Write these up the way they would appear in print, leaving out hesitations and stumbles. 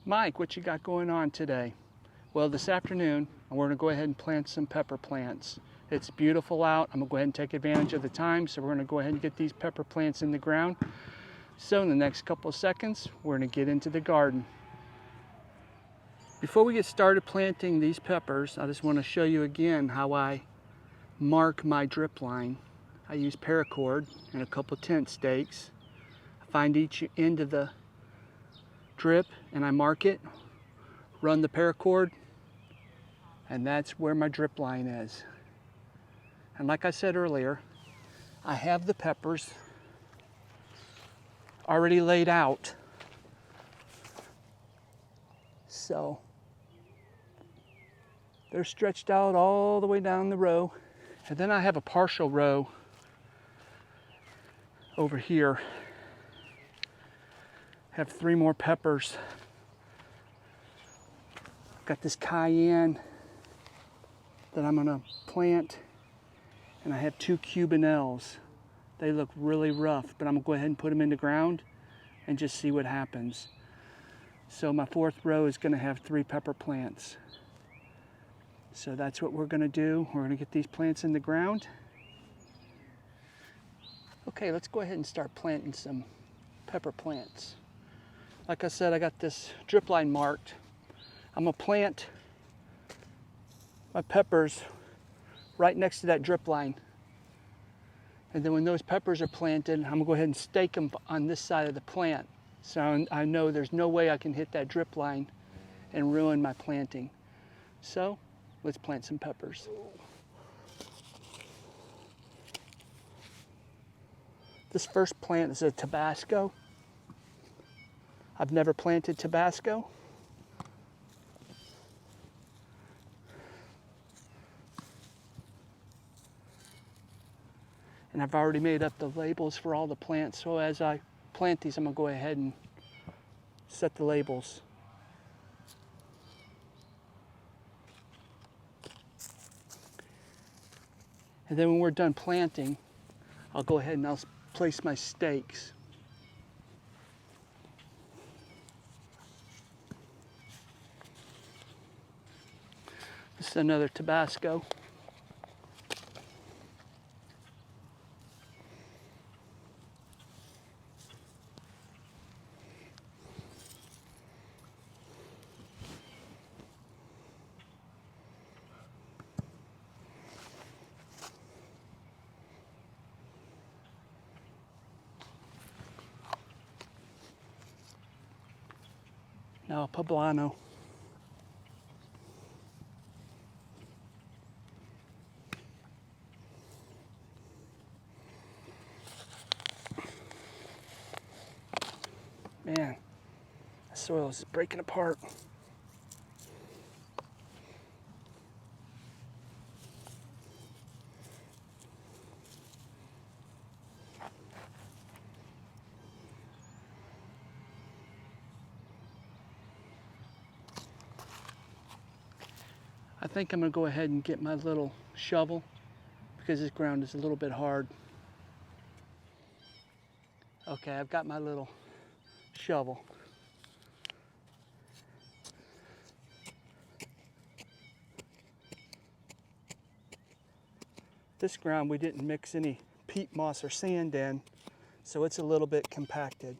Mike, what you got going on today? Well, this afternoon, we're going to go ahead and plant some pepper plants. It's beautiful out. I'm going to go ahead and take advantage of the time, so we're going to go ahead and get these pepper plants in the ground. So in the next couple of seconds, we're going to get into the garden. Before we get started planting these peppers, I just want to show you again how I mark my drip line. I use paracord and a couple tent stakes. I find each end of the drip and I mark it, run the paracord, and that's where my drip line is. And like I said earlier, I have the peppers already laid out. So they're stretched out all the way down the row. And then I have a partial row over here. Have 3 more peppers. Got this cayenne that I'm gonna plant, and I have 2 cubanelles. They look really rough, but I'm gonna go ahead and put them in the ground and just see what happens. So my 4th row is gonna have 3 pepper plants. So that's what we're gonna do. We're gonna get these plants in the ground. Okay, let's go ahead and start planting some pepper plants. Like I said, I got this drip line marked. I'm gonna plant my peppers right next to that drip line. And then when those peppers are planted, I'm gonna go ahead and stake them on this side of the plant. So I know there's no way I can hit that drip line and ruin my planting. So let's plant some peppers. This first plant is a Tabasco. I've never planted Tabasco. And I've already made up the labels for all the plants. So as I plant these, I'm gonna go ahead and set the labels. And then when we're done planting, I'll go ahead and I'll place my stakes. This is another Tabasco. Now a poblano. Man, the soil is breaking apart. I think I'm gonna go ahead and get my little shovel because this ground is a little bit hard. Okay, I've got my little shovel. This ground we didn't mix any peat moss or sand in, so it's a little bit compacted.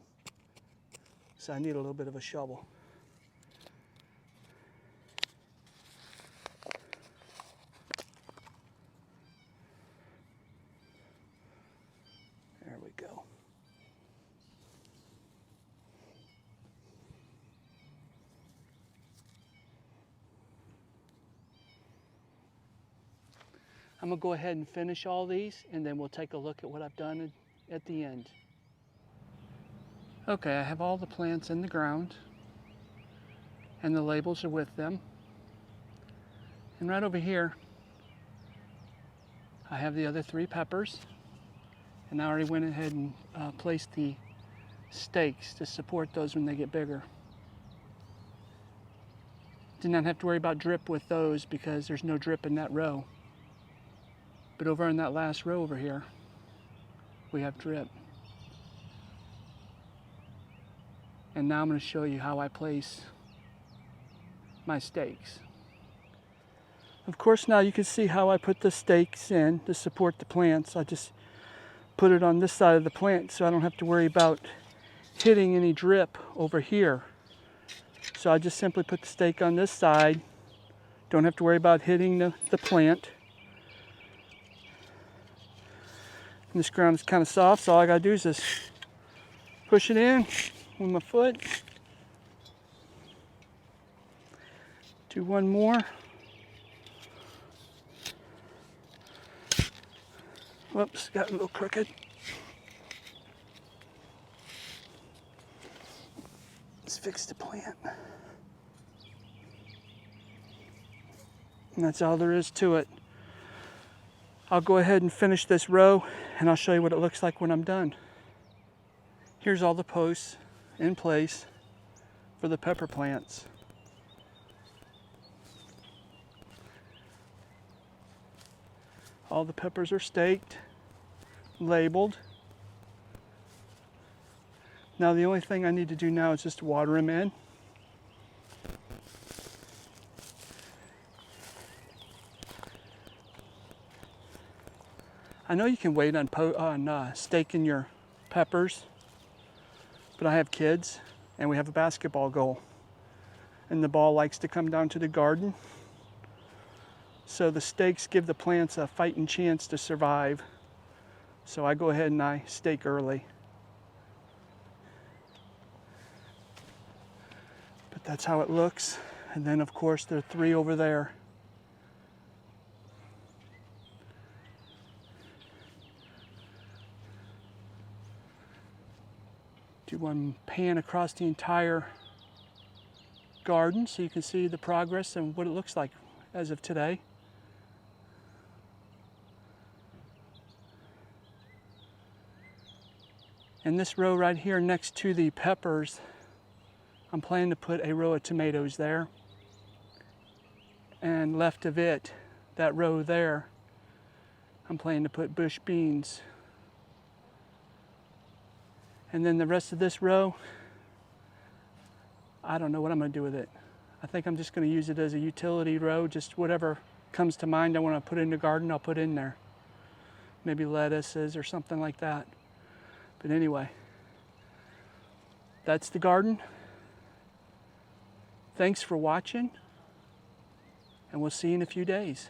So I need a little bit of a shovel. There we go. I'm gonna go ahead and finish all these, and then we'll take a look at what I've done at the end. Okay, I have all the plants in the ground, and the labels are with them. And right over here, I have the other 3 peppers, and I already went ahead and placed the stakes to support those when they get bigger. Did not have to worry about drip with those because there's no drip in that row. But over in that last row over here, we have drip. And now I'm going to show you how I place my stakes. Of course, now you can see how I put the stakes in to support the plants. I just put it on this side of the plant so I don't have to worry about hitting any drip over here. So I just simply put the stake on this side. Don't have to worry about hitting the plant. And this ground is kind of soft, so all I gotta do is just push it in with my foot. Do one more. Whoops, got a little crooked. Let's fix the plant. And that's all there is to it. I'll go ahead and finish this row and I'll show you what it looks like when I'm done. Here's all the posts in place for the pepper plants. All the peppers are staked, labeled. Now the only thing I need to do now is just water them in. I know you can wait on staking your peppers, but I have kids and we have a basketball goal. And the ball likes to come down to the garden. So the stakes give the plants a fighting chance to survive. So I go ahead and I stake early. But that's how it looks. And then of course there are 3 over there. Do one pan across the entire garden so you can see the progress and what it looks like as of today. And this row right here next to the peppers, I'm planning to put a row of tomatoes there. And left of it, that row there, I'm planning to put bush beans. And then the rest of this row, I don't know what I'm gonna do with it. I think I'm just gonna use it as a utility row, just whatever comes to mind I wanna put in the garden, I'll put in there. Maybe lettuces or something like that. But anyway, that's the garden. Thanks for watching, and we'll see you in a few days.